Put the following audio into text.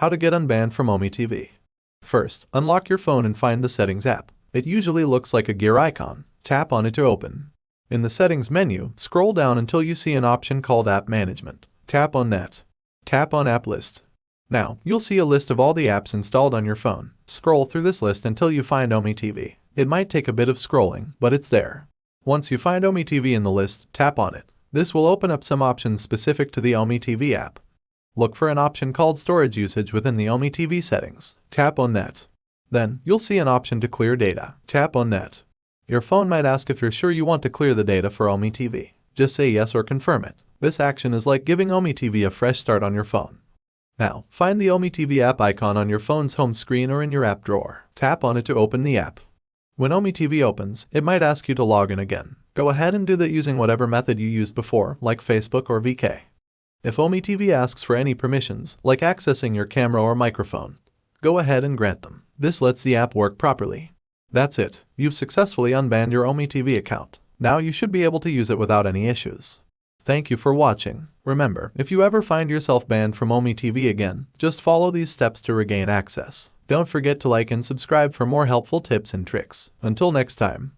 How to get unbanned from Ome TV. First, unlock your phone and find the Settings app. It usually looks like a gear icon. Tap on it to open. In the Settings menu, scroll down until you see an option called App Management. Tap on that. Tap on App List. Now, you'll see a list of all the apps installed on your phone. Scroll through this list until you find Ome TV. It might take a bit of scrolling, but it's there. Once you find Ome TV in the list, tap on it. This will open up some options specific to the Ome TV app. Look for an option called Storage Usage within the Ome TV settings. Tap on that. Then, you'll see an option to clear data. Tap on that. Your phone might ask if you're sure you want to clear the data for Ome TV. Just say yes or confirm it. This action is like giving Ome TV a fresh start on your phone. Now, find the Ome TV app icon on your phone's home screen or in your app drawer. Tap on it to open the app. When Ome TV opens, it might ask you to log in again. Go ahead and do that using whatever method you used before, like Facebook or VK. If Ome TV asks for any permissions, like accessing your camera or microphone, go ahead and grant them. This lets the app work properly. That's it. You've successfully unbanned your Ome TV account. Now you should be able to use it without any issues. Thank you for watching. Remember, if you ever find yourself banned from Ome TV again, just follow these steps to regain access. Don't forget to like and subscribe for more helpful tips and tricks. Until next time.